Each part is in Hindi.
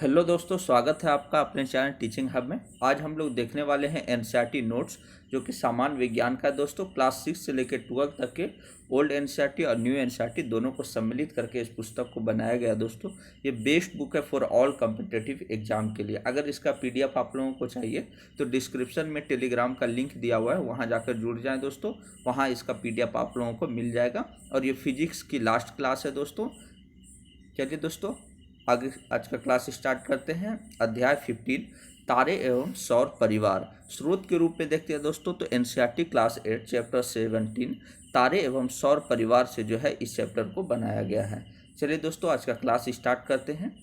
हेलो दोस्तों, स्वागत है आपका अपने चैनल टीचिंग हब में। आज हम लोग देखने वाले हैं एनसीईआरटी नोट्स, जो कि सामान्य विज्ञान का है दोस्तों। क्लास 6 से लेकर 12 तक के ओल्ड एनसीईआरटी और न्यू एनसीईआरटी दोनों को सम्मिलित करके इस पुस्तक को बनाया गया दोस्तों। ये बेस्ट बुक है फॉर ऑल कॉम्पिटिटिव एग्जाम के लिए। अगर इसका पीडीएफ आप लोगों को चाहिए तो डिस्क्रिप्शन में टेलीग्राम का लिंक दिया हुआ है, वहाँ जाकर जुड़ जाएँ दोस्तों। वहाँ इसका पीडीएफ आप लोगों को मिल जाएगा। और ये फिजिक्स की लास्ट क्लास है दोस्तों। चलिए दोस्तों, आगे आज का क्लास स्टार्ट करते हैं। अध्याय 15 तारे एवं सौर परिवार। स्रोत के रूप में देखते हैं दोस्तों तो एनसीईआरटी क्लास 8 चैप्टर 17 तारे एवं सौर परिवार से जो है इस चैप्टर को बनाया गया है। चलिए दोस्तों, आज का क्लास स्टार्ट करते हैं।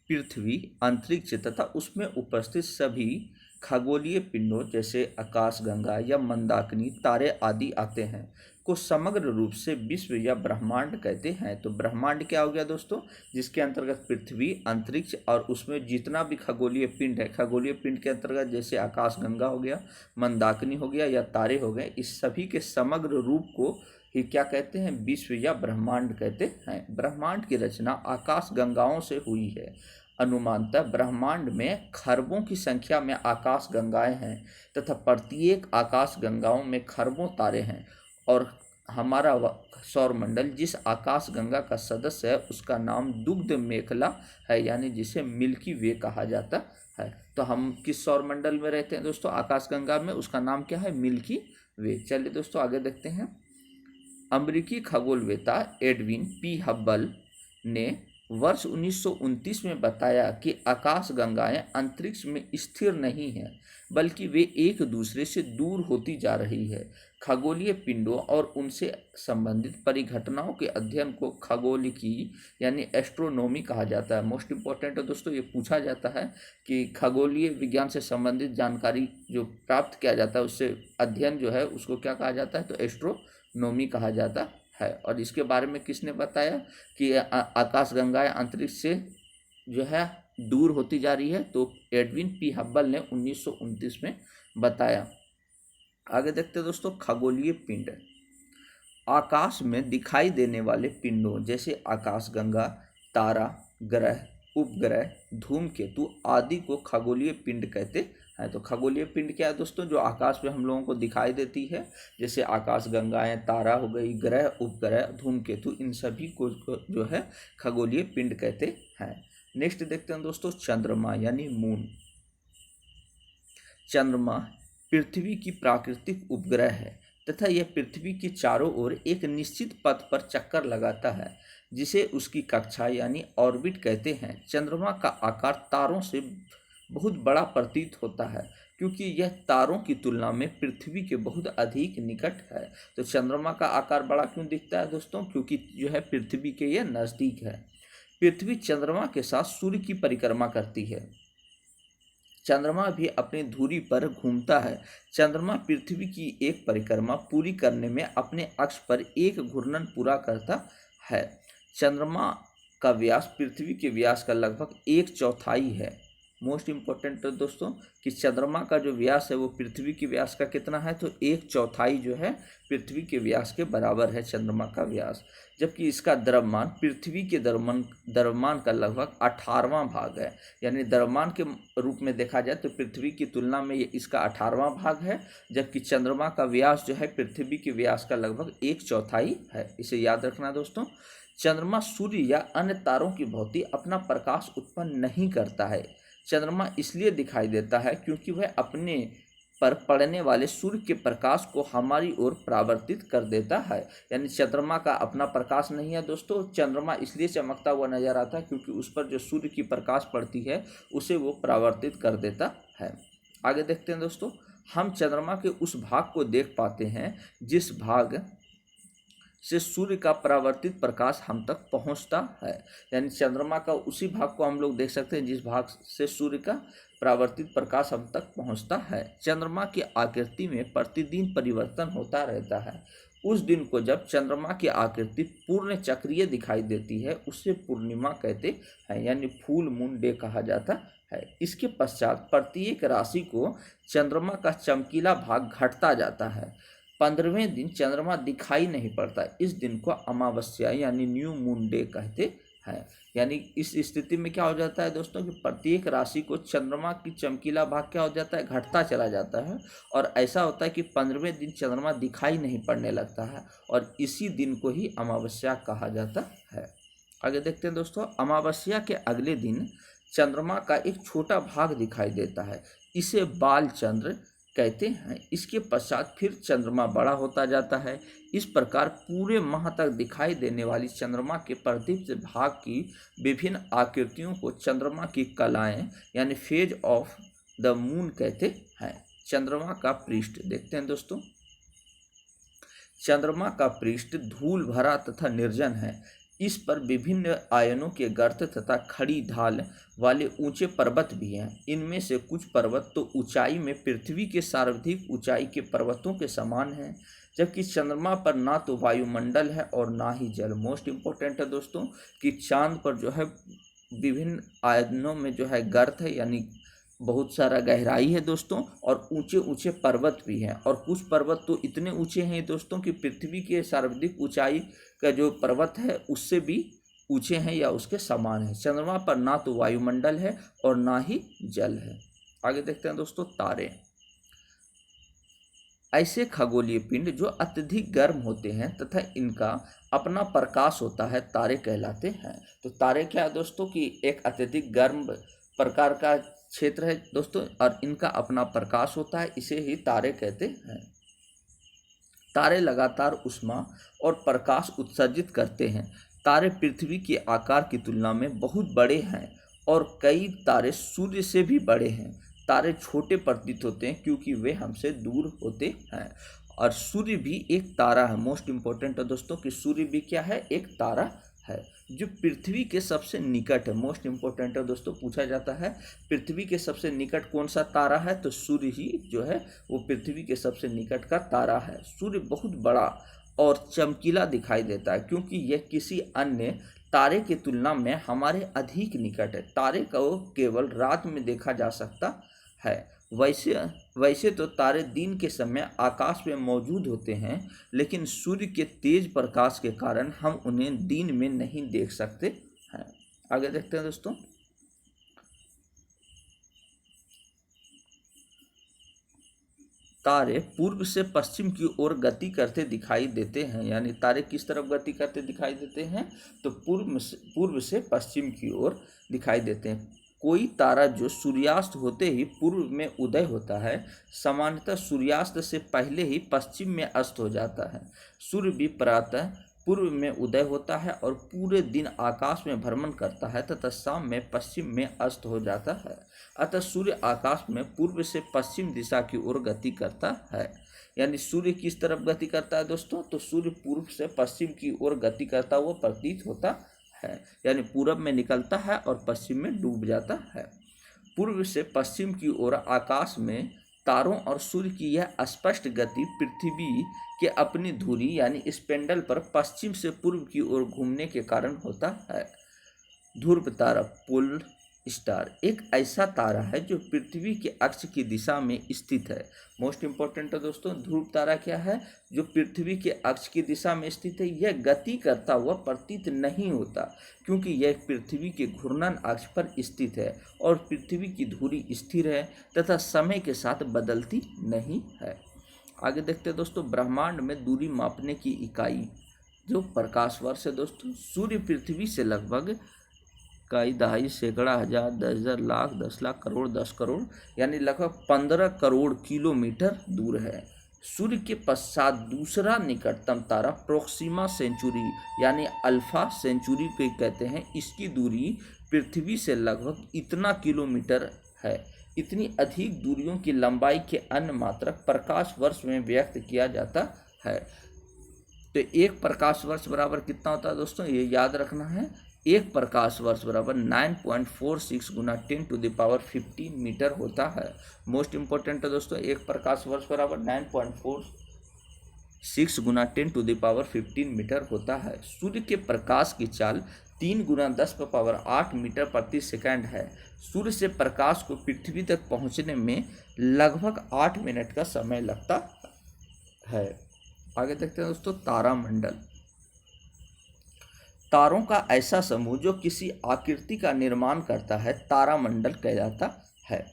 पृथ्वी, अंतरिक्ष तथा उसमें उपस्थित सभी खगोलीय पिंडों जैसे आकाशगंगा या मंदाकिनी, तारे आदि आते हैं को समग्र रूप से विश्व या ब्रह्मांड कहते हैं। तो ब्रह्मांड क्या हो गया दोस्तों? जिसके अंतर्गत पृथ्वी, अंतरिक्ष और उसमें जितना भी खगोलीय पिंड है, खगोलीय पिंड के अंतर्गत जैसे आकाशगंगा हो गया, मंदाकिनी हो गया या तारे हो गए, इस सभी के समग्र रूप को ही क्या कहते हैं? विश्व या ब्रह्मांड कहते हैं। ब्रह्मांड की रचना आकाश गंगाओं से हुई है। अनुमानतः ब्रह्मांड में खरबों की संख्या में आकाश गंगाएं हैं तथा प्रत्येक आकाश गंगाओं में खरबों तारे हैं। और हमारा सौरमंडल जिस आकाश गंगा का सदस्य है उसका नाम दुग्ध मेखला है, यानी जिसे मिल्की वे कहा जाता है। तो हम किस सौरमंडल में रहते हैं दोस्तों? आकाश गंगा में। उसका नाम क्या है? मिल्की वे। चलिए दोस्तों, आगे देखते हैं। अमेरिकी खगोलवेत्ता एडविन पी हब्बल ने वर्ष 1929 में बताया कि आकाश गंगाएं अंतरिक्ष में स्थिर नहीं हैं, बल्कि वे एक दूसरे से दूर होती जा रही है। खगोलीय पिंडों और उनसे संबंधित परिघटनाओं के अध्ययन को खगोलिकी यानी एस्ट्रोनॉमी कहा जाता है। मोस्ट इम्पॉर्टेंट है दोस्तों, ये पूछा जाता है कि खगोलीय विज्ञान से संबंधित जानकारी जो प्राप्त किया जाता है उससे अध्ययन जो है उसको क्या कहा जाता है? तो एस्ट्रोनॉमी कहा जाता है। और इसके बारे में किसने बताया कि आकाश गंगाएं अंतरिक्ष से जो है दूर होती जा रही है? तो एडविन पी हब्बल ने 1929 में बताया। आगे देखते हैं दोस्तों। खगोलीय पिंड, आकाश में दिखाई देने वाले पिंडों जैसे आकाशगंगा, तारा, ग्रह, उपग्रह, धूमकेतु आदि को खगोलीय पिंड कहते हैं। तो खगोलीय पिंड क्या है दोस्तों? जो आकाश में हम लोगों को दिखाई देती है, जैसे आकाशगंगाएं, तारा हो गई, ग्रह, उपग्रह, धूमकेतु, इन सभी को जो है खगोलीय पिंड कहते हैं। नेक्स्ट देखते हैं दोस्तों। चंद्रमा यानी मून। चंद्रमा पृथ्वी की प्राकृतिक उपग्रह है तथा यह पृथ्वी के चारों ओर एक निश्चित पथ पर चक्कर लगाता है, जिसे उसकी कक्षा यानी ऑर्बिट कहते हैं। चंद्रमा का आकार तारों से बहुत बड़ा प्रतीत होता है, क्योंकि यह तारों की तुलना में पृथ्वी के बहुत अधिक निकट है। तो चंद्रमा का आकार बड़ा क्यों दिखता है दोस्तों? क्योंकि जो है पृथ्वी के ये नज़दीक है। पृथ्वी चंद्रमा के साथ सूर्य की परिक्रमा करती है। चंद्रमा भी अपनी धुरी पर घूमता है। चंद्रमा पृथ्वी की एक परिक्रमा पूरी करने में अपने अक्ष पर एक घूर्णन पूरा करता है। चंद्रमा का व्यास पृथ्वी के व्यास का लगभग 1/4 है। मोस्ट इम्पोर्टेंट दोस्तों कि चंद्रमा का जो व्यास है वो पृथ्वी के व्यास का कितना है? तो 1/4 जो है पृथ्वी के व्यास के बराबर है चंद्रमा का व्यास। जबकि इसका द्रव्यमान पृथ्वी के द्रव्यमान का लगभग 18वां भाग है। यानी द्रव्यमान के रूप में देखा जाए तो पृथ्वी की तुलना में ये इसका 18वां भाग है, जबकि चंद्रमा का व्यास जो है पृथ्वी के व्यास का लगभग 1/4 है। इसे याद रखना दोस्तों। चंद्रमा सूर्य या अन्य तारों की भांति अपना प्रकाश उत्पन्न नहीं करता है। चंद्रमा इसलिए दिखाई देता है क्योंकि वह अपने पर पड़ने वाले सूर्य के प्रकाश को हमारी ओर परावर्तित कर देता है। यानी चंद्रमा का अपना प्रकाश नहीं है दोस्तों। चंद्रमा इसलिए चमकता हुआ नजर आता है क्योंकि उस पर जो सूर्य की प्रकाश पड़ती है उसे वो परावर्तित कर देता है। आगे देखते हैं दोस्तों। हम चंद्रमा के उस भाग को देख पाते हैं जिस भाग से सूर्य का परावर्तित प्रकाश हम तक पहुंचता है। यानी चंद्रमा का उसी भाग को हम लोग देख सकते हैं जिस भाग से सूर्य का परावर्तित प्रकाश हम तक पहुंचता है। चंद्रमा की आकृति में प्रतिदिन परिवर्तन होता रहता है। उस दिन को जब चंद्रमा की आकृति पूर्ण चक्रीय दिखाई देती है उसे पूर्णिमा कहते हैं, यानी फुल मून डे कहा जाता है। इसके पश्चात प्रत्येक राशि को चंद्रमा का चमकीला भाग घटता जाता है। 15वें दिन चंद्रमा दिखाई नहीं पड़ता। इस दिन को अमावस्या यानी न्यू मून डे कहते है। यानी इस स्थिति में क्या हो जाता है दोस्तों कि प्रत्येक राशि को चंद्रमा की चमकीला भाग क्या हो जाता है, घटता चला जाता है। और ऐसा होता है कि 15वें दिन चंद्रमा दिखाई नहीं पड़ने लगता है और इसी दिन को ही अमावस्या कहा जाता है। आगे देखते हैं दोस्तों, अमावस्या के अगले दिन चंद्रमा का एक छोटा भाग दिखाई देता है, इसे बाल चंद्र कहते हैं। इसके पश्चात फिर चंद्रमा बड़ा होता जाता है। इस प्रकार पूरे माह तक दिखाई देने वाली चंद्रमा के प्रदीप्त भाग की विभिन्न आकृतियों को चंद्रमा की कलाएं यानी फेज ऑफ द मून कहते हैं। चंद्रमा का पृष्ठ देखते हैं दोस्तों, चंद्रमा का पृष्ठ धूल भरा तथा निर्जन है। इस पर विभिन्न आयनों के गर्त तथा खड़ी ढाल वाले ऊंचे पर्वत भी हैं। इनमें से कुछ पर्वत तो ऊंचाई में पृथ्वी के सर्वाधिक ऊंचाई के पर्वतों के समान हैं, जबकि चंद्रमा पर ना तो वायुमंडल है और ना ही जल। मोस्ट इम्पोर्टेंट है दोस्तों कि चांद पर जो है विभिन्न आयनों में जो है गर्त है, यानी बहुत सारा गहराई है दोस्तों, और ऊंचे ऊंचे पर्वत भी हैं। और कुछ पर्वत तो इतने ऊंचे हैं दोस्तों कि पृथ्वी के सर्वाधिक ऊंचाई का जो पर्वत है उससे भी ऊंचे हैं या उसके समान है। चंद्रमा पर ना तो वायुमंडल है और ना ही जल है। आगे देखते हैं दोस्तों, तारे। ऐसे खगोलीय पिंड जो अत्यधिक गर्म होते हैं तथा इनका अपना प्रकाश होता है, तारे कहलाते हैं। तो तारे क्या है दोस्तों कि एक अत्यधिक गर्म प्रकार का क्षेत्र है दोस्तों, और इनका अपना प्रकाश होता है, इसे ही तारे कहते हैं। तारे लगातार ऊष्मा और प्रकाश उत्सर्जित करते हैं। तारे पृथ्वी के आकार की तुलना में बहुत बड़े हैं और कई तारे सूर्य से भी बड़े हैं। तारे छोटे प्रतीत होते हैं क्योंकि वे हमसे दूर होते हैं। और सूर्य भी एक तारा है। मोस्ट इम्पोर्टेंट है दोस्तों कि सूर्य भी क्या है, एक तारा है जो पृथ्वी के सबसे निकट है। मोस्ट इम्पोर्टेंट है दोस्तों, पूछा जाता है पृथ्वी के सबसे निकट कौन सा तारा है, तो सूर्य ही जो है वो पृथ्वी के सबसे निकट का तारा है। सूर्य बहुत बड़ा और चमकीला दिखाई देता है क्योंकि यह किसी अन्य तारे की तुलना में हमारे अधिक निकट है। तारे को केवल रात में देखा जा सकता है। वैसे तो तारे दिन के समय आकाश में मौजूद होते हैं, लेकिन सूर्य के तेज प्रकाश के कारण हम उन्हें दिन में नहीं देख सकते हैं। आगे देखते हैं दोस्तों, तारे पूर्व से पश्चिम की ओर गति करते दिखाई देते हैं। यानी तारे किस तरफ गति करते दिखाई देते हैं, तो पूर्व से पश्चिम की ओर दिखाई देते हैं। कोई तारा जो सूर्यास्त होते ही पूर्व में उदय होता है, सामान्यतः सूर्यास्त से पहले ही पश्चिम में अस्त हो जाता है। सूर्य भी प्रातः पूर्व में उदय होता है और पूरे दिन आकाश में भ्रमण करता है तथा शाम में पश्चिम में अस्त हो जाता है। अतः सूर्य आकाश में पूर्व से पश्चिम दिशा की ओर गति करता है। यानी सूर्य किस तरफ गति करता है दोस्तों, तो सूर्य पूर्व से पश्चिम की ओर गति करता हुआ प्रतीत होता है। यानी पूरब में निकलता है और पश्चिम में डूब जाता है। पूर्व से पश्चिम की ओर आकाश में तारों और सूर्य की यह स्पष्ट गति पृथ्वी के अपनी धुरी यानी स्पेंडल पर पश्चिम से पूर्व की ओर घूमने के कारण होता है। ध्रुव तारा, पोल स्टार, एक ऐसा तारा है जो पृथ्वी के अक्ष की दिशा में स्थित है। मोस्ट इम्पोर्टेंट है दोस्तों, ध्रुव तारा क्या है, जो पृथ्वी के अक्ष की दिशा में स्थित है। यह गति करता हुआ प्रतीत नहीं होता क्योंकि यह पृथ्वी के घूर्णन अक्ष पर स्थित है और पृथ्वी की धुरी स्थिर है तथा समय के साथ बदलती नहीं है। आगे देखते हैं दोस्तों, ब्रह्मांड में दूरी मापने की इकाई जो प्रकाश वर्ष है दोस्तों। सूर्य पृथ्वी से लगभग कई दहाई सैकड़ा हजार 10,000 लाख 10 लाख करोड़ 10 करोड़ यानी लगभग 15 करोड़ किलोमीटर दूर है। सूर्य के पश्चात दूसरा निकटतम तारा प्रोक्सिमा सेंचुरी यानी अल्फा सेंचुरी को कहते हैं। इसकी दूरी पृथ्वी से लगभग इतना किलोमीटर है। इतनी अधिक दूरियों की लंबाई के अन्य मात्रक प्रकाश वर्ष में व्यक्त किया जाता है। तो एक प्रकाश वर्ष बराबर कितना होता है दोस्तों, ये याद रखना है। एक प्रकाश वर्ष बराबर 9.46 गुना 10⁻15 मीटर होता है। मोस्ट इम्पोर्टेंट है दोस्तों, एक प्रकाश वर्ष बराबर 9.46 गुना 10⁻15 मीटर होता है। सूर्य के प्रकाश की चाल 3 गुना 10⁻8 मीटर प्रति सेकंड है। सूर्य से प्रकाश को पृथ्वी तक पहुंचने में लगभग 8 मिनट का समय लगता है। आगे देखते हैं दोस्तों, तारामंडल। तारों का ऐसा समूह जो किसी आकृति का निर्माण करता है तारामंडल कहलाता है।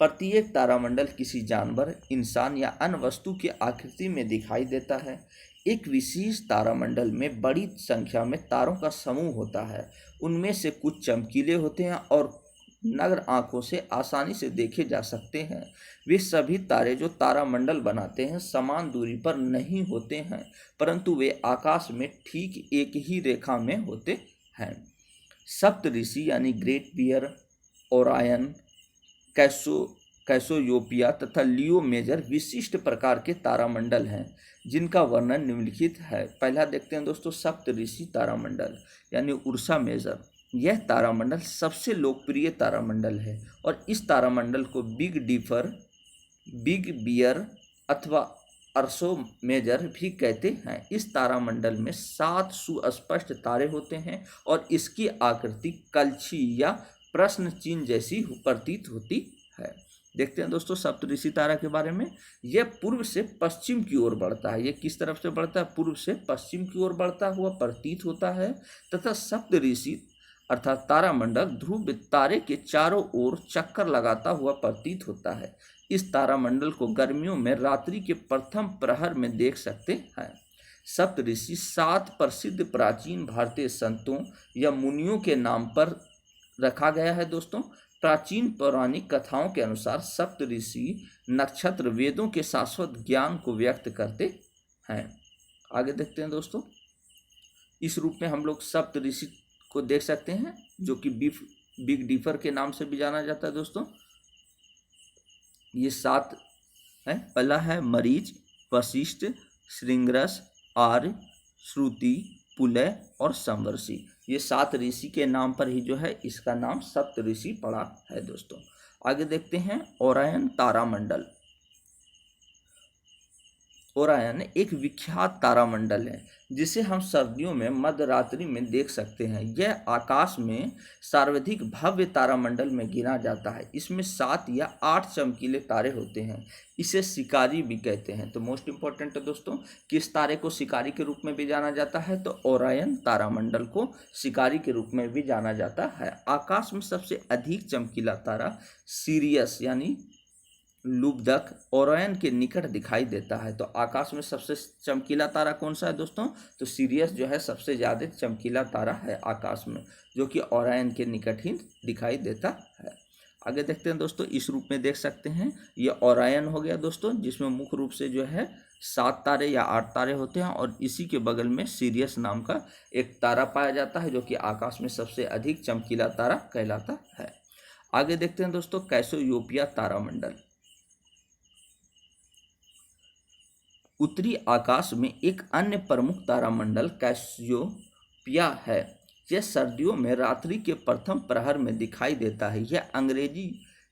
प्रत्येक तारामंडल किसी जानवर, इंसान या अन्य वस्तु की आकृति में दिखाई देता है। एक विशेष तारामंडल में बड़ी संख्या में तारों का समूह होता है। उनमें से कुछ चमकीले होते हैं और नग्न आंखों से आसानी से देखे जा सकते हैं। वे सभी तारे जो तारामंडल बनाते हैं समान दूरी पर नहीं होते हैं, परंतु वे आकाश में ठीक एक ही रेखा में होते हैं। सप्तऋषि यानी ग्रेट बियर, ओरायन, कैसोयोपिया तथा लियो मेजर विशिष्ट प्रकार के तारामंडल हैं जिनका वर्णन निम्नलिखित है। पहला देखते हैं दोस्तों सप्तऋषि तारामंडल यानी उर्सा मेजर। यह तारामंडल सबसे लोकप्रिय तारामंडल है और इस तारामंडल को बिग डिफर, बिग बियर अथवा अर्सो मेजर भी कहते हैं। इस तारामंडल में 7 सुस्पष्ट तारे होते हैं और इसकी आकृति कलछी या प्रश्न चिन्ह जैसी प्रतीत होती है। देखते हैं दोस्तों सप्तऋषि तारा के बारे में। यह पूर्व से पश्चिम की ओर बढ़ता है। यह किस तरफ से बढ़ता है? पूर्व से पश्चिम की ओर बढ़ता हुआ प्रतीत होता है तथा सप्तऋषि अर्थात तारामंडल ध्रुव तारे के चारों ओर चक्कर लगाता हुआ प्रतीत होता है। इस तारामंडल को गर्मियों में रात्रि के प्रथम प्रहर में देख सकते हैं। सप्तऋषि 7 प्रसिद्ध प्राचीन भारतीय संतों या मुनियों के नाम पर रखा गया है दोस्तों। प्राचीन पौराणिक कथाओं के अनुसार सप्तऋषि नक्षत्र वेदों के शाश्वत ज्ञान को व्यक्त करते हैं। आगे देखते हैं दोस्तों। इस रूप में हम लोग सप्तऋषि को देख सकते हैं जो कि बिग डिफर के नाम से भी जाना जाता है दोस्तों। ये 7 है। पहला है मरीच, वशिष्ठ, श्रृंगरस, आर्य, श्रुति, पुलय और संवर्षि। ये 7 ऋषि के नाम पर ही जो है इसका नाम सप्तऋषि पड़ा है दोस्तों। आगे देखते हैं ओरायन तारामंडल। ओरायन एक विख्यात तारामंडल है जिसे हम सर्दियों में मध्यरात्रि में देख सकते हैं। यह आकाश में सर्वाधिक भव्य तारामंडल में गिना जाता है। इसमें 7 या 8 चमकीले तारे होते हैं। इसे शिकारी भी कहते हैं। तो मोस्ट इम्पोर्टेंट है दोस्तों, किस तारे को शिकारी के रूप में भी जाना जाता है? तो ओरायन तारामंडल को शिकारी के रूप में भी जाना जाता है। आकाश में सबसे अधिक चमकीला तारा सीरियस यानी लुब्धक ओरायन के निकट दिखाई देता है। तो आकाश में सबसे चमकीला तारा कौन सा है दोस्तों? तो सीरियस जो है सबसे ज़्यादा चमकीला तारा है आकाश में, जो कि ओरायन के निकट ही दिखाई देता है। आगे देखते हैं दोस्तों। इस रूप में देख सकते हैं ये ओरायन हो गया दोस्तों, जिसमें मुख्य रूप से जो है 7 तारे या 8 तारे होते हैं और इसी के बगल में सीरियस नाम का एक तारा पाया जाता है जो कि आकाश में सबसे अधिक चमकीला तारा कहलाता है। आगे देखते हैं दोस्तों कैसोयोपिया तारामंडल। उत्तरी आकाश में एक अन्य प्रमुख तारामंडल कैसियोपिया है। यह सर्दियों में रात्रि के प्रथम प्रहर में दिखाई देता है। यह अंग्रेजी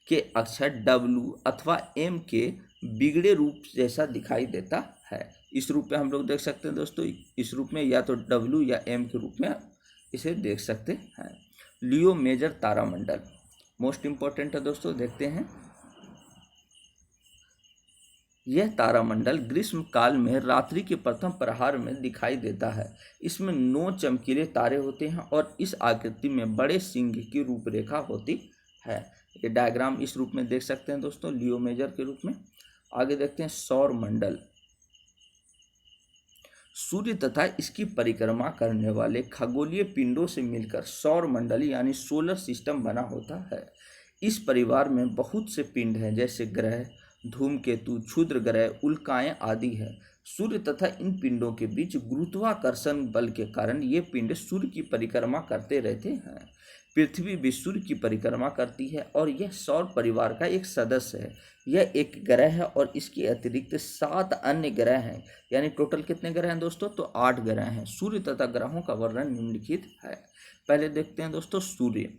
के अक्षर W अथवा M के बिगड़े रूप जैसा दिखाई देता है। इस रूप में हम लोग देख सकते हैं दोस्तों। इस रूप में या तो W या M के रूप में इसे देख सकते हैं। लियो मेजर तारामंडल मोस्ट इम्पोर्टेंट है दोस्तों। देखते हैं। यह तारामंडल ग्रीष्म काल में रात्रि के प्रथम प्रहर में दिखाई देता है। इसमें 9 चमकीले तारे होते हैं और इस आकृति में बड़े सिंह की रूपरेखा होती है। ये डायग्राम इस रूप में देख सकते हैं दोस्तों, लियो मेजर के रूप में। आगे देखते हैं सौर मंडल। सूर्य तथा इसकी परिक्रमा करने वाले खगोलीय पिंडों से मिलकर सौर मंडल यानी सोलर सिस्टम बना होता है। इस परिवार में बहुत से पिंड हैं जैसे ग्रह, धूमकेतु, क्षुद्र ग्रह, उल्काएं आदि है। सूर्य तथा इन पिंडों के बीच गुरुत्वाकर्षण बल के कारण ये पिंड सूर्य की परिक्रमा करते रहते हैं। पृथ्वी भी सूर्य की परिक्रमा करती है और यह सौर परिवार का एक सदस्य है। यह एक ग्रह है और इसके अतिरिक्त 7 अन्य ग्रह हैं। यानी टोटल कितने ग्रह हैं दोस्तों? तो 8 ग्रह हैं। सूर्य तथा ग्रहों का वर्णन निम्नलिखित है। पहले देखते हैं दोस्तों सूर्य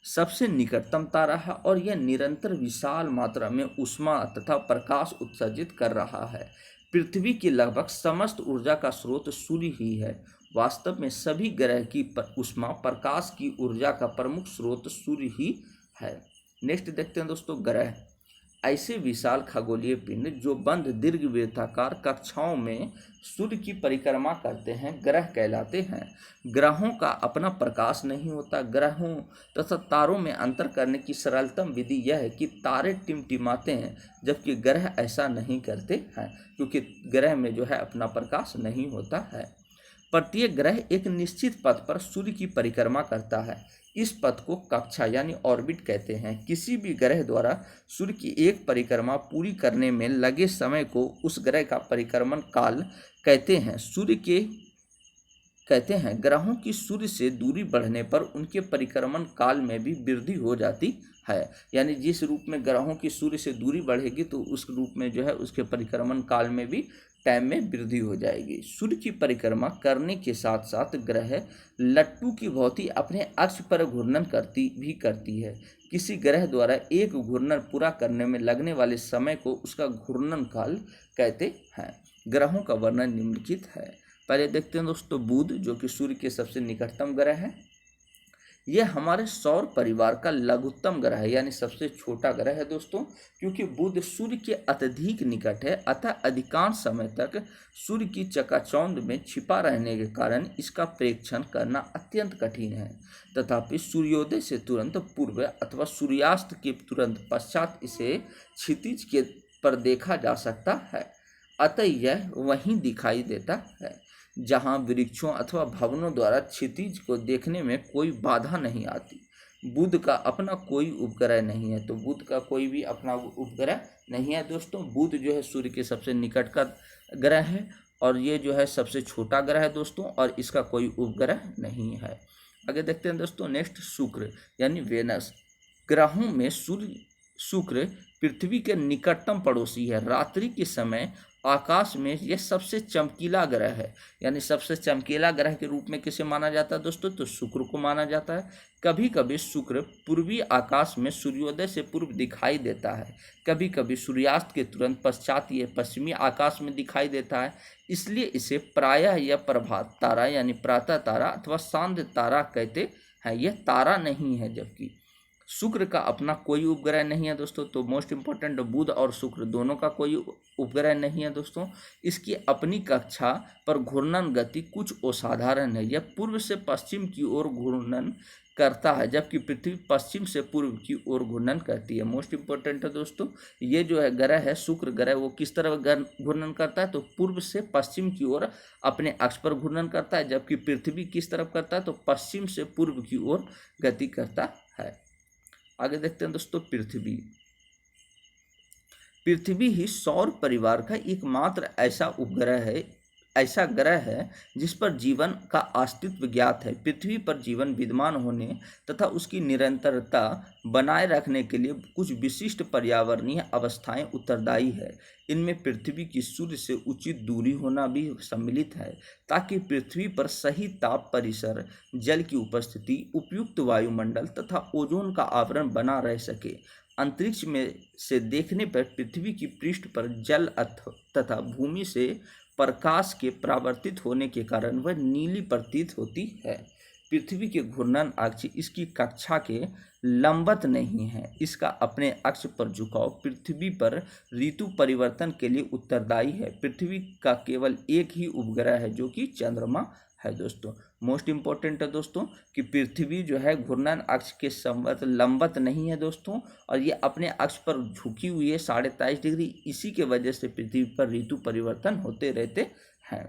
सबसे निकटतम तारा है और यह निरंतर विशाल मात्रा में ऊष्मा तथा प्रकाश उत्सर्जित कर रहा है। पृथ्वी की लगभग समस्त ऊर्जा का स्रोत सूर्य ही है। वास्तव में सभी ग्रह की ऊष्मा प्रकाश की ऊर्जा का प्रमुख स्रोत सूर्य ही है। नेक्स्ट देखते हैं दोस्तों ग्रह। ऐसे विशाल खगोलीय पिंड जो बंद दीर्घवृत्ताकार कक्षाओं में सूर्य की परिक्रमा करते हैं ग्रह कहलाते हैं। ग्रहों का अपना प्रकाश नहीं होता। ग्रहों तथा तारों में अंतर करने की सरलतम विधि यह है कि तारे टिमटिमाते हैं जबकि ग्रह ऐसा नहीं करते हैं, क्योंकि ग्रह में जो है अपना प्रकाश नहीं होता है। प्रत्येक ग्रह एक निश्चित पथ पर सूर्य की परिक्रमा करता है। इस पथ को कक्षा यानी ऑर्बिट कहते हैं। किसी भी ग्रह द्वारा सूर्य की एक परिक्रमा पूरी करने में लगे समय को उस ग्रह का परिक्रमण काल कहते हैं। ग्रहों की सूर्य से दूरी बढ़ने पर उनके परिक्रमण काल में भी वृद्धि हो जाती है। यानी जिस रूप में ग्रहों की सूर्य से दूरी बढ़ेगी तो उस रूप में जो है उसके परिक्रमण काल में भी टाइम में वृद्धि हो जाएगी। सूर्य की परिक्रमा करने के साथ साथ ग्रह लट्टू की भांति अपने अक्ष पर घूर्णन करती है। किसी ग्रह द्वारा एक घूर्णन पूरा करने में लगने वाले समय को उसका घूर्णन काल कहते हैं। ग्रहों का वर्णन निम्नलिखित है। पहले देखते हैं दोस्तों बुध, जो कि सूर्य के सबसे निकटतम ग्रह है। यह हमारे सौर परिवार का लघुत्तम ग्रह है, यानी सबसे छोटा ग्रह है दोस्तों। क्योंकि बुध सूर्य के अत्यधिक निकट है, अतः अधिकांश समय तक सूर्य की चकाचौंध में छिपा रहने के कारण इसका प्रेक्षण करना अत्यंत कठिन है। तथापि सूर्योदय से तुरंत पूर्व अथवा सूर्यास्त के तुरंत पश्चात इसे क्षितिज के पर देखा जा सकता है। अतः यह वहीं दिखाई देता है जहां वृक्षों अथवा भवनों द्वारा क्षितिज को देखने में कोई बाधा नहीं आती। बुध का अपना कोई उपग्रह नहीं है, तो बुध का कोई भी अपना उपग्रह नहीं है दोस्तों। बुध जो है सूर्य के सबसे निकट का ग्रह है और ये जो है सबसे छोटा ग्रह है दोस्तों, और इसका कोई उपग्रह नहीं है। आगे देखते हैं दोस्तों नेक्स्ट शुक्र यानी वेनस। ग्रहों में शुक्र पृथ्वी के निकटतम पड़ोसी है। रात्रि के समय आकाश में यह सबसे चमकीला ग्रह है, यानी सबसे चमकीला ग्रह के रूप में किसे माना जाता है दोस्तों, तो शुक्र को माना जाता है। कभी कभी शुक्र पूर्वी आकाश में सूर्योदय से पूर्व दिखाई देता है, कभी कभी सूर्यास्त के तुरंत पश्चात यह पश्चिमी आकाश में दिखाई देता है। इसलिए इसे प्रायः या प्रभात तारा यानी प्रातः तारा अथवा सांध्य तारा कहते हैं। यह तारा नहीं है, जबकि शुक्र का अपना कोई उपग्रह नहीं है दोस्तों। तो मोस्ट इंपॉर्टेंट, बुध और शुक्र दोनों का कोई उपग्रह नहीं है दोस्तों। इसकी अपनी कक्षा पर घूर्णन गति कुछ असाधारण है। यह पूर्व से पश्चिम की ओर घूर्णन करता है, जबकि पृथ्वी पश्चिम से पूर्व की ओर घूर्णन करती है। मोस्ट इंपॉर्टेंट है दोस्तों, ये जो है ग्रह है शुक्र ग्रह, वो किस तरह घूर्णन करता है, तो पूर्व से पश्चिम की ओर अपने अक्ष पर घूर्णन करता है। जबकि पृथ्वी किस तरफ करता है, तो पश्चिम से पूर्व की ओर गति करता है। आगे देखते हैं दोस्तों पृथ्वी ही सौर परिवार का एकमात्र ऐसा ग्रह है जिस पर जीवन का अस्तित्व ज्ञात है। पृथ्वी पर जीवन विद्यमान होने तथा उसकी निरंतरता बनाए रखने के लिए कुछ विशिष्ट पर्यावरणीय अवस्थाएं उत्तरदायी है। इनमें पृथ्वी की सूर्य से उचित दूरी होना भी सम्मिलित है, ताकि पृथ्वी पर सही ताप परिसर, जल की उपस्थिति, उपयुक्त वायुमंडल तथा ओजोन का आवरण बना रह सके। अंतरिक्ष में से देखने पर पृथ्वी की पृष्ठ पर जल तथा भूमि से प्रकाश के परावर्तित होने के कारण वह नीली प्रतीत होती है। पृथ्वी के घूर्णन अक्ष इसकी कक्षा के लंबवत नहीं है। इसका अपने अक्ष पर झुकाव पृथ्वी पर ऋतु परिवर्तन के लिए उत्तरदायी है। पृथ्वी का केवल एक ही उपग्रह है जो कि चंद्रमा है दोस्तों। मोस्ट इंपॉर्टेंट है दोस्तों कि पृथ्वी जो है घूर्णन अक्ष के संबंध लंबवत नहीं है दोस्तों, और ये अपने अक्ष पर झुकी हुई है 23.5 डिग्री। इसी के वजह से पृथ्वी पर ऋतु परिवर्तन होते रहते हैं।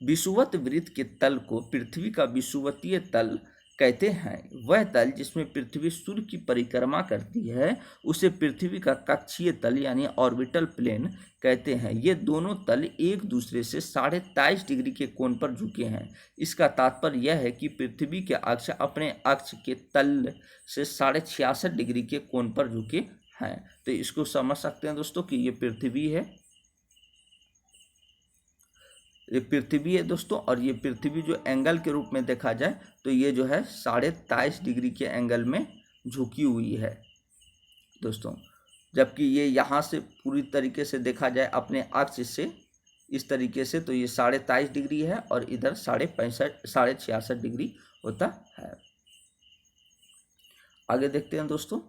विषुवत वृत्त के तल को पृथ्वी का विषुवतीय तल कहते हैं। वह तल जिसमें पृथ्वी सूर्य की परिक्रमा करती है उसे पृथ्वी का कक्षीय तल यानी ऑर्बिटल प्लेन कहते हैं। ये दोनों तल एक दूसरे से 23.5 डिग्री के कोण पर झुके हैं। इसका तात्पर्य यह है कि पृथ्वी के अक्ष अपने अक्ष के तल से 66.5 डिग्री के कोण पर झुके हैं। तो इसको समझ सकते हैं दोस्तों कि ये पृथ्वी है, ये पृथ्वी है दोस्तों। और ये पृथ्वी जो एंगल के रूप में देखा जाए तो ये जो है 23.5 डिग्री के एंगल में झुकी हुई है दोस्तों, जबकि ये यहाँ से पूरी तरीके से देखा जाए अपने अक्ष से इस तरीके से तो ये 23.5 डिग्री है और इधर 66.5 डिग्री होता है। आगे देखते हैं दोस्तों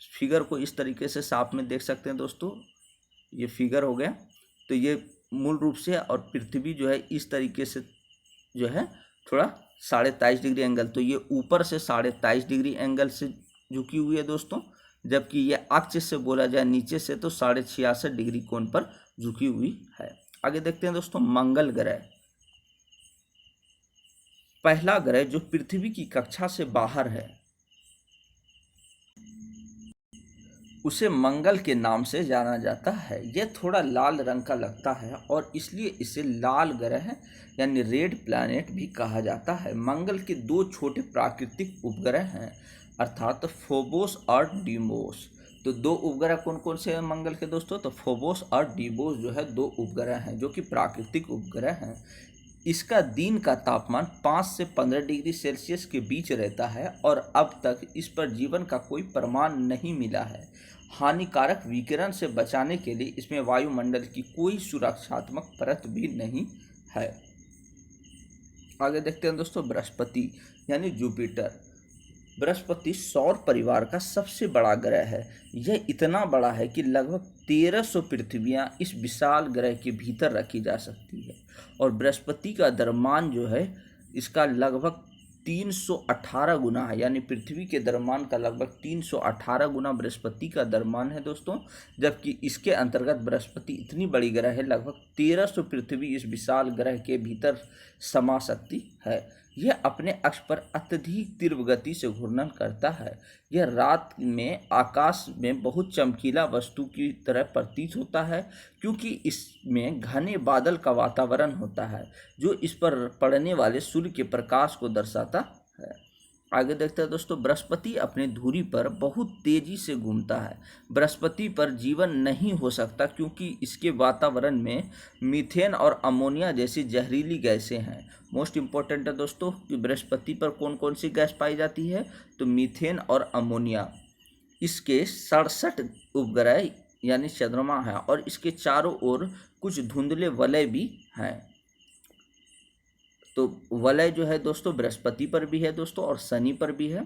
फिगर को इस तरीके से साफ में देख सकते हैं दोस्तों, ये फिगर हो गया। तो ये मूल रूप से, और पृथ्वी जो है इस तरीके से जो है थोड़ा 23.5 डिग्री एंगल, तो ये ऊपर से 23.5 डिग्री एंगल से झुकी हुई है दोस्तों, जबकि ये अक्ष से बोला जाए नीचे से तो 66.5 डिग्री कोण पर झुकी हुई है। आगे देखते हैं दोस्तों, मंगल ग्रह। पहला ग्रह जो पृथ्वी की कक्षा से बाहर है उसे मंगल के नाम से जाना जाता है। यह थोड़ा लाल रंग का लगता है और इसलिए इसे लाल ग्रह यानी रेड प्लैनेट भी कहा जाता है। मंगल के दो छोटे प्राकृतिक उपग्रह हैं, अर्थात फोबोस और डीमोस। तो दो उपग्रह कौन कौन से हैं मंगल के दोस्तों? तो फोबोस और डीमोस जो है दो उपग्रह हैं जो कि प्राकृतिक उपग्रह हैं। इसका दिन का तापमान 5 से 15 डिग्री सेल्सियस के बीच रहता है और अब तक इस पर जीवन का कोई प्रमाण नहीं मिला है। हानिकारक विकिरण से बचाने के लिए इसमें वायुमंडल की कोई सुरक्षात्मक परत भी नहीं है। आगे देखते हैं दोस्तों, बृहस्पति यानी जुपिटर। बृहस्पति सौर परिवार का सबसे बड़ा ग्रह है। यह इतना बड़ा है कि लगभग 1300 पृथ्वियां इस विशाल ग्रह के भीतर रखी जा सकती है और बृहस्पति का द्रव्यमान जो है इसका लगभग 318 गुना है, यानी पृथ्वी के द्रव्यमान का लगभग 318 गुना बृहस्पति का द्रव्यमान है दोस्तों। जबकि इसके अंतर्गत बृहस्पति इतनी बड़ी ग्रह है, लगभग 1300 पृथ्वी इस विशाल ग्रह के भीतर समा सकती है। यह अपने अक्ष पर अत्यधिक तीव्र गति से घूर्णन करता है। यह रात में आकाश में बहुत चमकीला वस्तु की तरह प्रतीत होता है क्योंकि इसमें घने बादल का वातावरण होता है जो इस पर पड़ने वाले सूर्य के प्रकाश को दर्शाता है। आगे देखते हैं दोस्तों, बृहस्पति अपनी धुरी पर बहुत तेजी से घूमता है। बृहस्पति पर जीवन नहीं हो सकता क्योंकि इसके वातावरण में मीथेन और अमोनिया जैसी जहरीली गैसें हैं। मोस्ट इम्पोर्टेंट है दोस्तों कि बृहस्पति पर कौन कौन सी गैस पाई जाती है? तो मीथेन और अमोनिया। इसके 67 उपग्रह यानी चंद्रमा है और इसके चारों ओर कुछ धुंधले वलय भी हैं। तो वलय जो है दोस्तों बृहस्पति पर भी है दोस्तों और शनि पर भी है।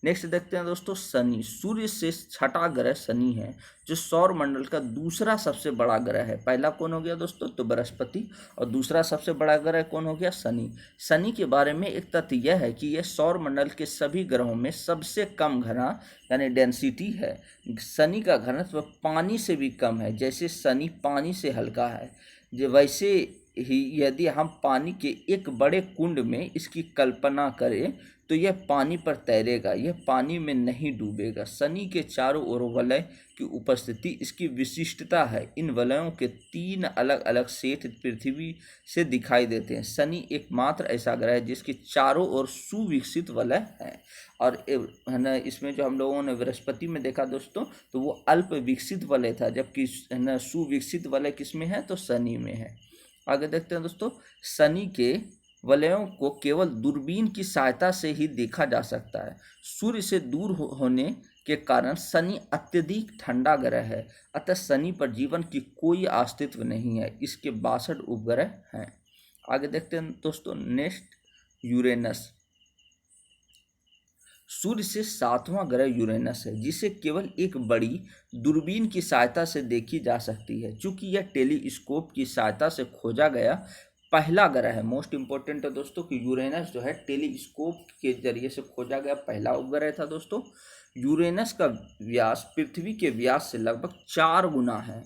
नेक्स्ट देखते हैं दोस्तों, शनि। सूर्य से छठा ग्रह शनि है जो सौर मंडल का दूसरा सबसे बड़ा ग्रह है। पहला कौन हो गया दोस्तों? तो बृहस्पति, और दूसरा सबसे बड़ा ग्रह कौन हो गया? शनि। शनि के बारे में एक तथ्य यह है कि यह सौर मंडल के सभी ग्रहों में सबसे कम घना यानी डेंसिटी है। शनि का घनत्व पानी से भी कम है। जैसे शनि पानी से हल्का है, जो वैसे ही यदि हम पानी के एक बड़े कुंड में इसकी कल्पना करें तो यह पानी पर तैरेगा, यह पानी में नहीं डूबेगा। शनि के चारों ओर वलय की उपस्थिति इसकी विशिष्टता है। इन वलयों के 3 अलग अलग सेट पृथ्वी से दिखाई देते हैं। शनि एकमात्र ऐसा ग्रह है जिसके चारों ओर सुविकसित वलय है। और है ना, इसमें जो हम लोगों ने बृहस्पति में देखा दोस्तों तो वो अल्प विकसित वलय था, जबकि है ना सुविकसित वलय किसमें है? तो शनि में है। आगे देखते हैं दोस्तों, शनि के वलयों को केवल दूरबीन की सहायता से ही देखा जा सकता है। सूर्य से दूर होने के कारण शनि अत्यधिक ठंडा ग्रह है, अतः शनि पर जीवन की कोई अस्तित्व नहीं है। इसके 62 उपग्रह हैं। आगे देखते हैं दोस्तों, नेक्स्ट यूरेनस। सूर्य से 7वां ग्रह यूरेनस है जिसे केवल एक बड़ी दूरबीन की सहायता से देखी जा सकती है। चूंकि यह टेलीस्कोप की सहायता से खोजा गया पहला ग्रह है। मोस्ट इंपॉर्टेंट है दोस्तों कि यूरेनस जो है टेलीस्कोप के जरिए से खोजा गया पहला उपग्रह था दोस्तों। यूरेनस का व्यास पृथ्वी के व्यास से लगभग 4 गुना है,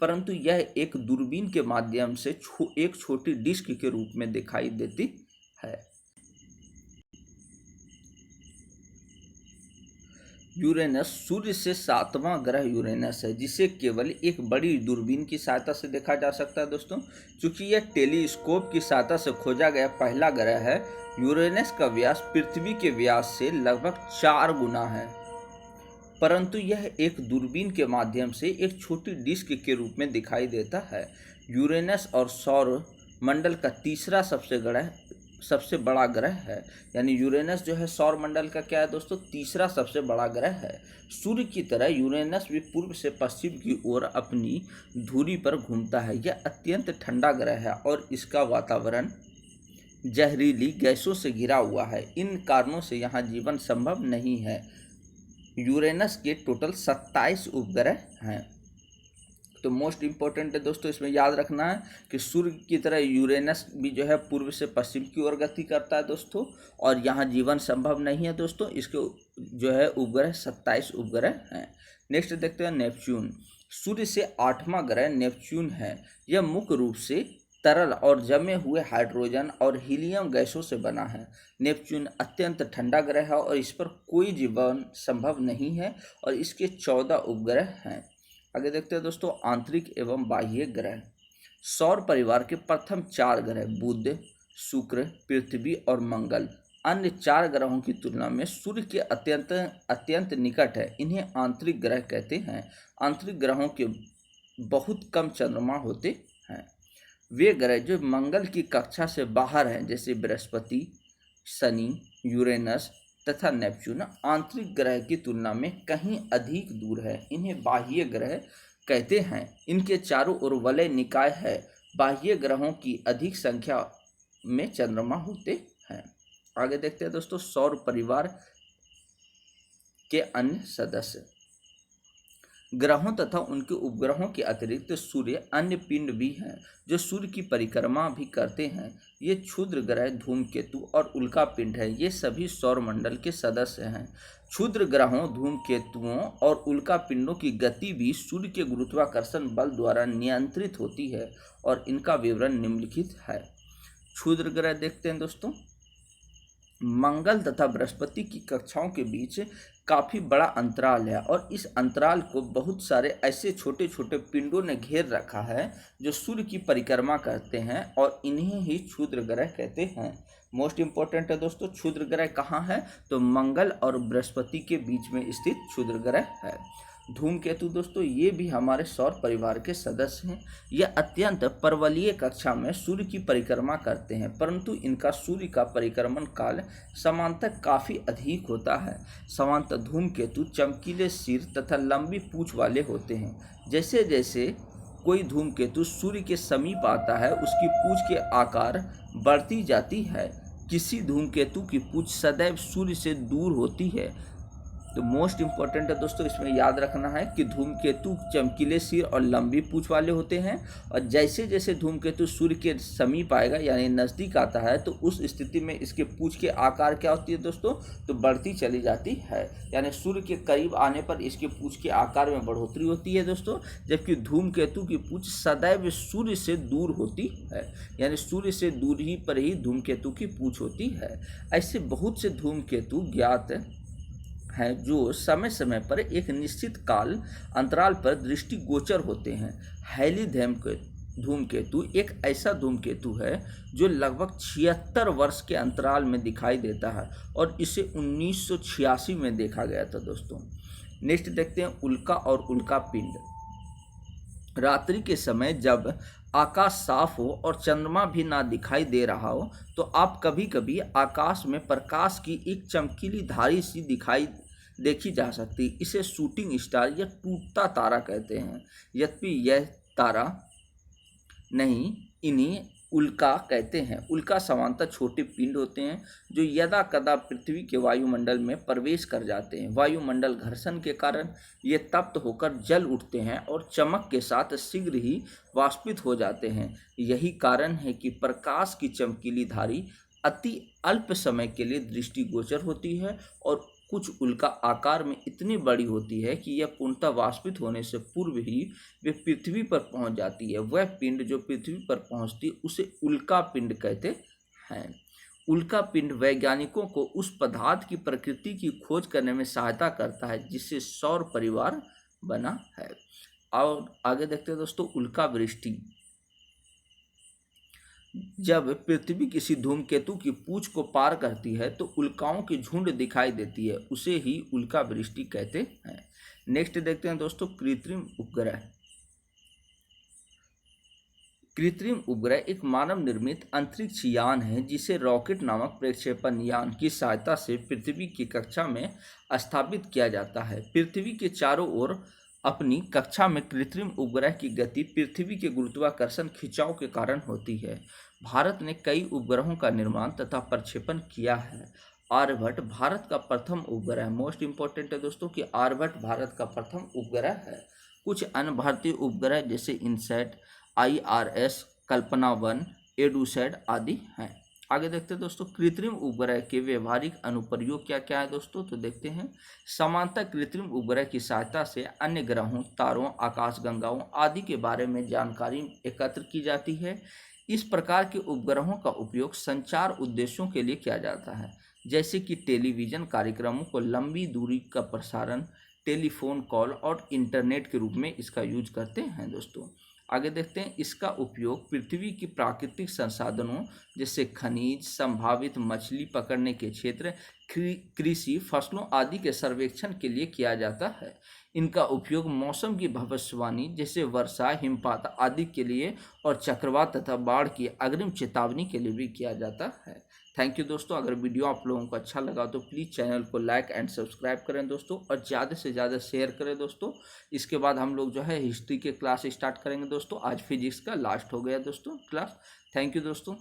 परंतु यह एक दूरबीन के माध्यम से एक छोटी डिस्क के रूप में दिखाई देती है। यूरेनस सूर्य से 7वां ग्रह यूरेनस है जिसे केवल एक बड़ी दूरबीन की सहायता से देखा जा सकता है दोस्तों। चूंकि यह टेलीस्कोप की सहायता से खोजा गया पहला ग्रह है, यूरेनस का व्यास पृथ्वी के व्यास से लगभग 4 गुना है, परंतु यह एक दूरबीन के माध्यम से एक छोटी डिस्क के रूप में दिखाई देता है। यूरेनस और सौर मंडल का तीसरा सबसे बड़ा ग्रह है, यानी यूरेनस जो है सौर मंडल का क्या है दोस्तों? तीसरा सबसे बड़ा ग्रह है। सूर्य की तरह यूरेनस भी पूर्व से पश्चिम की ओर अपनी धुरी पर घूमता है। यह अत्यंत ठंडा ग्रह है और इसका वातावरण जहरीली गैसों से घिरा हुआ है। इन कारणों से यहाँ जीवन संभव नहीं है। यूरेनस के टोटल 27 उपग्रह हैं। तो मोस्ट इम्पोर्टेंट है दोस्तों, इसमें याद रखना है कि सूर्य की तरह यूरेनस भी जो है पूर्व से पश्चिम की ओर गति करता है दोस्तों, और यहाँ जीवन संभव नहीं है दोस्तों। इसके जो है उपग्रह 27 उपग्रह हैं। नेक्स्ट देखते हैं नेपच्यून। सूर्य से 8वां ग्रह नेपच्यून है। यह मुख्य रूप से तरल और जमे हुए हाइड्रोजन और हीलियम गैसों से बना है। नेपच्यून अत्यंत ठंडा ग्रह है और इस पर कोई जीवन संभव नहीं है, और इसके 14 उपग्रह हैं। आगे देखते हैं दोस्तों आंतरिक एवं बाह्य ग्रह। सौर परिवार के प्रथम 4 ग्रह बुध, शुक्र, पृथ्वी और मंगल अन्य 4 ग्रहों की तुलना में सूर्य के अत्यंत निकट है। इन्हें आंतरिक ग्रह कहते हैं। आंतरिक ग्रहों के बहुत कम चंद्रमा होते हैं। वे ग्रह जो मंगल की कक्षा से बाहर हैं, जैसे बृहस्पति, शनि, यूरेनस तथा नेपच्यून, आंतरिक ग्रह की तुलना में कहीं अधिक दूर है। इन्हें बाह्य ग्रह कहते हैं। इनके चारों ओर वलय निकाय है। बाह्य ग्रहों की अधिक संख्या में चंद्रमा होते हैं। आगे देखते हैं दोस्तों सौर परिवार के अन्य सदस्य। ग्रहों तथा उनके उपग्रहों के अतिरिक्त सूर्य अन्य पिंड भी हैं जो सूर्य की परिक्रमा भी करते हैं। ये क्षुद्र ग्रह, धूमकेतु और उल्का पिंड है। ये सभी सौरमंडल के सदस्य हैं। क्षुद्र ग्रहों, धूमकेतुओं और उल्का पिंडों की गति भी सूर्य के गुरुत्वाकर्षण बल द्वारा नियंत्रित होती है, और इनका विवरण निम्नलिखित है। क्षुद्र ग्रह देखते हैं दोस्तों। मंगल तथा बृहस्पति की कक्षाओं के बीच काफ़ी बड़ा अंतराल है, और इस अंतराल को बहुत सारे ऐसे छोटे छोटे पिंडों ने घेर रखा है जो सूर्य की परिक्रमा करते हैं, और इन्हें ही क्षुद्र ग्रह कहते हैं। मोस्ट इम्पोर्टेंट है दोस्तों, क्षुद्र ग्रह कहाँ है? तो मंगल और बृहस्पति के बीच में स्थित क्षुद्र ग्रह है। धूमकेतु दोस्तों, ये भी हमारे सौर परिवार के सदस्य हैं। यह अत्यंत पर्वलीय कक्षा में सूर्य की परिक्रमा करते हैं, परंतु इनका सूर्य का परिक्रमण काल सामान्यतः काफ़ी अधिक होता है। सामान्यतः धूमकेतु चमकीले सिर तथा लंबी पूंछ वाले होते हैं। जैसे जैसे कोई धूमकेतु सूर्य के समीप आता है, उसकी पूंछ के आकार बढ़ती जाती है। किसी धूमकेतु की पूंछ सदैव सूर्य से दूर होती है। तो मोस्ट इम्पॉर्टेंट है दोस्तों, इसमें याद रखना है कि धूमकेतु चमकीले सिर और लंबी पूंछ वाले होते हैं, और जैसे जैसे धूमकेतु सूर्य के समीप आएगा यानी नज़दीक आता है, तो उस स्थिति में इसके पूंछ के आकार क्या होती है दोस्तों? तो बढ़ती चली जाती है। यानी सूर्य के करीब आने पर इसके पूंछ के आकार में बढ़ोतरी होती है दोस्तों, जबकि धूमकेतु की पूंछ सदैव सूर्य से दूर होती है। यानी सूर्य से दूर ही पर ही धूमकेतु की पूंछ होती है। ऐसे बहुत से धूमकेतु ज्ञात हैं जो समय समय पर एक निश्चित काल अंतराल पर दृष्टिगोचर होते हैं। हैली धूमकेतु एक ऐसा धूमकेतु है जो लगभग 76 वर्ष के अंतराल में दिखाई देता है, और इसे 1986 में देखा गया था दोस्तों। नेक्स्ट देखते हैं उल्का और उल्का पिंड। रात्रि के समय जब आकाश साफ हो और चंद्रमा भी ना दिखाई दे रहा हो, तो आप कभी कभी आकाश में प्रकाश की एक चमकीली धारी सी देखी जा सकती। इसे शूटिंग स्टार या टूटता तारा कहते हैं। यद्यपि यह तारा नहीं, इन्हें उल्का कहते हैं। उल्का सामान्यतः छोटे पिंड होते हैं जो यदा कदा पृथ्वी के वायुमंडल में प्रवेश कर जाते हैं। वायुमंडल घर्षण के कारण ये तप्त होकर जल उठते हैं और चमक के साथ शीघ्र ही वाष्पित हो जाते हैं। यही कारण है कि प्रकाश की चमकीली धारी अति अल्प समय के लिए दृष्टिगोचर होती है, और कुछ उल्का आकार में इतनी बड़ी होती है कि यह पूर्णतः वाष्पित होने से पूर्व ही वे पृथ्वी पर पहुंच जाती है। वह पिंड जो पृथ्वी पर पहुंचती उसे उल्का पिंड कहते हैं। उल्का पिंड वैज्ञानिकों को उस पदार्थ की प्रकृति की खोज करने में सहायता करता है जिससे सौर परिवार बना है। और आगे देखते हैं दोस्तों उल्का वृष्टि। जब पृथ्वी किसी धूमकेतु की पूंछ को पार करती है तो उल्काओं की झुंड दिखाई देती है, उसे ही उल्का वृष्टि कहते हैं। नेक्स्ट देखते हैं दोस्तों कृत्रिम उपग्रह। कृत्रिम उपग्रह एक मानव निर्मित अंतरिक्ष यान है जिसे रॉकेट नामक प्रक्षेपण यान की सहायता से पृथ्वी की कक्षा में स्थापित किया जाता है। पृथ्वी के चारों ओर अपनी कक्षा में कृत्रिम उपग्रह की गति पृथ्वी के गुरुत्वाकर्षण खिंचाव के कारण होती है। भारत ने कई उपग्रहों का निर्माण तथा प्रक्षेपण किया है। आर्यभट्ट भारत का प्रथम उपग्रह है। मोस्ट इंपॉर्टेंट है दोस्तों कि आर्यभट्ट भारत का प्रथम उपग्रह है। कुछ अन्य भारतीय उपग्रह जैसे इनसैट, IRS, कल्पना 1, एडूसैट आदि हैं। आगे देखते हैं दोस्तों, कृत्रिम उपग्रह के व्यवहारिक अनुप्रयोग क्या क्या है दोस्तों, तो देखते हैं। समानता कृत्रिम उपग्रह की सहायता से अन्य ग्रहों, तारों, आकाशगंगाओं आदि के बारे में जानकारी एकत्र की जाती है। इस प्रकार के उपग्रहों का उपयोग संचार उद्देश्यों के लिए किया जाता है, जैसे कि टेलीविज़न कार्यक्रमों को लंबी दूरी का प्रसारण, टेलीफोन कॉल और इंटरनेट के रूप में इसका यूज करते हैं दोस्तों। आगे देखते हैं, इसका उपयोग पृथ्वी की प्राकृतिक संसाधनों जैसे खनिज, संभावित मछली पकड़ने के क्षेत्र, कृषि, फसलों आदि के सर्वेक्षण के लिए किया जाता है। इनका उपयोग मौसम की भविष्यवाणी जैसे वर्षा, हिमपात आदि के लिए और चक्रवात तथा बाढ़ की अग्रिम चेतावनी के लिए भी किया जाता है। थैंक यू दोस्तों। अगर वीडियो आप लोगों को अच्छा लगा तो प्लीज़ चैनल को लाइक एंड सब्सक्राइब करें दोस्तों, और ज़्यादा से ज़्यादा शेयर करें दोस्तों। इसके बाद हम लोग जो है हिस्ट्री के क्लास स्टार्ट करेंगे दोस्तों। आज फिजिक्स का लास्ट हो गया दोस्तों क्लास। थैंक यू दोस्तों।